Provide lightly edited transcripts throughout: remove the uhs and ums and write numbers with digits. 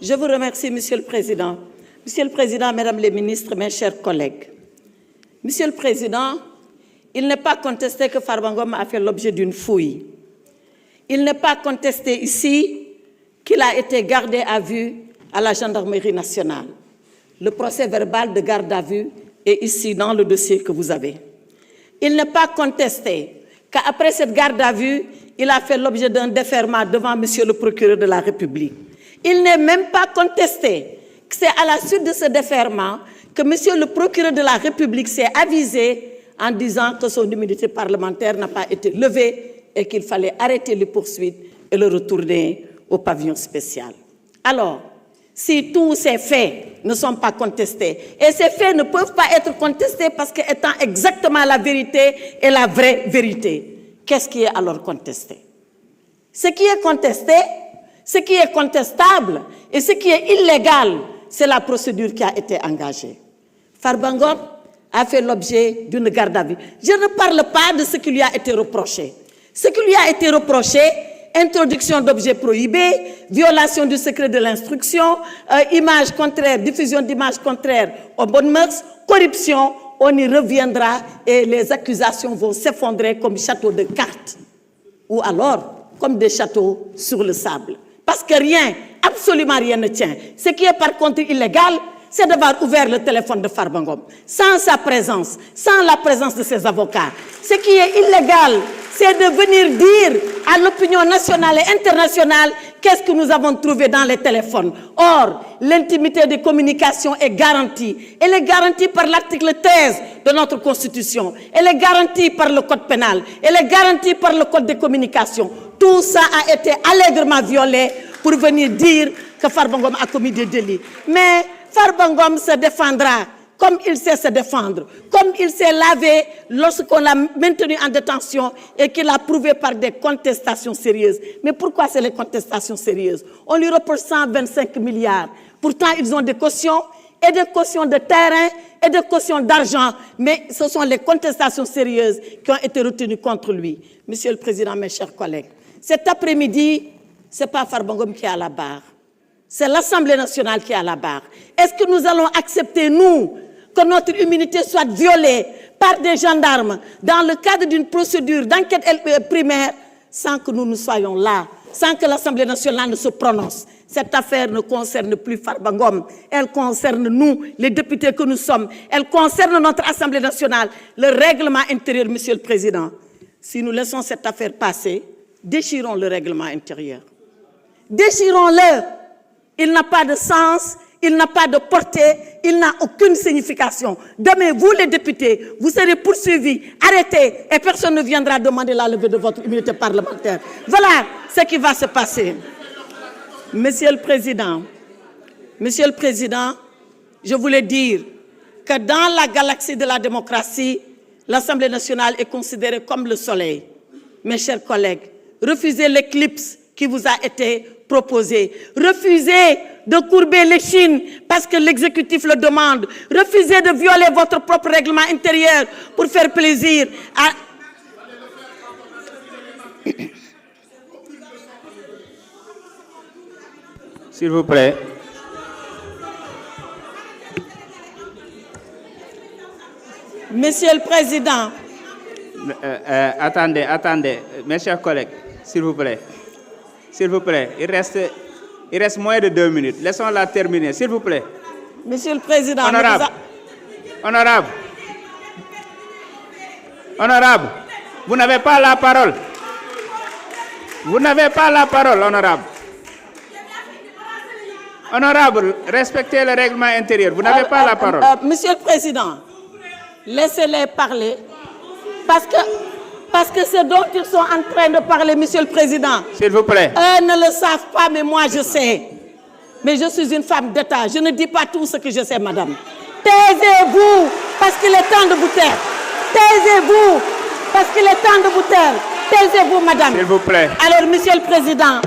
Je vous remercie, Monsieur le Président. Monsieur le Président, Mesdames les ministres, mes chers collègues. Monsieur le Président, il n'est pas contesté que Farba Ngom a fait l'objet d'une fouille. Il n'est pas contesté ici qu'il a été gardé à vue à la gendarmerie nationale. Le procès verbal de garde à vue est ici dans le dossier que vous avez. Il n'est pas contesté qu'après cette garde à vue, il a fait l'objet d'un déferment devant Monsieur le procureur de la République. Il n'est même pas contesté que c'est à la suite de ce déferment que Monsieur le procureur de la République s'est avisé en disant que son immunité parlementaire n'a pas été levée et qu'il fallait arrêter les poursuites et le retourner au pavillon spécial. Alors, si tous ces faits ne sont pas contestés, et ces faits ne peuvent pas être contestés parce qu'étant exactement la vérité et la vraie vérité, qu'est-ce qui est alors contesté? Ce qui est contesté, ce qui est contestable et ce qui est illégal, c'est la procédure qui a été engagée. Farba Ngom a fait l'objet d'une garde à vue. Je ne parle pas de ce qui lui a été reproché. Ce qui lui a été reproché, introduction d'objets prohibés, violation du secret de l'instruction, images contraires, diffusion d'images contraires aux bonnes mœurs, corruption, on y reviendra et les accusations vont s'effondrer comme châteaux de cartes ou alors comme des châteaux sur le sable. Parce que rien, absolument rien ne tient. Ce qui est par contre illégal, c'est d'avoir ouvert le téléphone de Farba Ngom sans sa présence, sans la présence de ses avocats. Ce qui est illégal, c'est de venir dire à l'opinion nationale et internationale qu'est-ce que nous avons trouvé dans les téléphones. Or, l'intimité des communications est garantie. Elle est garantie par l'article 13 de notre Constitution. Elle est garantie par le Code pénal. Elle est garantie par le Code des communications. Tout ça a été allègrement violé pour venir dire que Farba Ngom a commis des délits. Mais Farba Ngom se défendra comme il sait se défendre, comme il s'est lavé lorsqu'on l'a maintenu en détention et qu'il a prouvé par des contestations sérieuses. Mais pourquoi c'est les contestations sérieuses? On lui reproche 125 milliards. Pourtant, ils ont des cautions, et des cautions de terrain, et des cautions d'argent. Mais ce sont les contestations sérieuses qui ont été retenues contre lui. Monsieur le Président, mes chers collègues, cet après-midi, ce n'est pas Farba Ngom qui est à la barre. C'est l'Assemblée nationale qui est à la barre. Est-ce que nous allons accepter, nous, que notre immunité soit violée par des gendarmes dans le cadre d'une procédure d'enquête primaire sans que nous ne soyons là, sans que l'Assemblée nationale ne se prononce? Cette affaire ne concerne plus Farba Ngom, elle concerne nous, les députés que nous sommes, elle concerne notre Assemblée nationale, le règlement intérieur, Monsieur le Président. Si nous laissons cette affaire passer, déchirons le règlement intérieur. Déchirons-le. Il n'a pas de sens, il n'a pas de portée, il n'a aucune signification. Demain, vous les députés, vous serez poursuivis, arrêtés, et personne ne viendra demander la levée de votre immunité parlementaire. Voilà ce qui va se passer. Monsieur le Président, je voulais dire que dans la galaxie de la démocratie, l'Assemblée nationale est considérée comme le soleil. Mes chers collègues, refusez l'éclipse qui vous a été proposé. Refusez de courber l'échine parce que l'exécutif le demande. Refusez de violer votre propre règlement intérieur pour faire plaisir à... S'il vous plaît. Monsieur le Président. Attendez, mes chers collègues, s'il vous plaît. S'il vous plaît, il reste moins de 2 minutes. Laissons-la terminer, s'il vous plaît. Monsieur le Président. Honorable, vous n'avez pas la parole. Vous n'avez pas la parole, honorable. Honorable, respectez le règlement intérieur. Vous n'avez pas la parole. Monsieur le Président, laissez-les parler. Parce que c'est dont ils sont en train de parler, Monsieur le Président. S'il vous plaît. Eux ne le savent pas, mais moi je sais. Mais je suis une femme d'État. Je ne dis pas tout ce que je sais, madame. Taisez-vous, parce qu'il est temps de vous taire. Taisez-vous, parce qu'il est temps de vous taire. Taisez-vous, madame. S'il vous plaît. Alors, Monsieur le Président,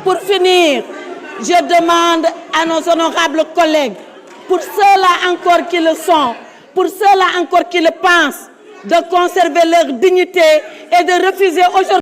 pour finir, je demande à nos honorables collègues, pour ceux-là encore qui le sont, pour ceux-là encore qui le pensent, de conserver leur dignité et de refuser aujourd'hui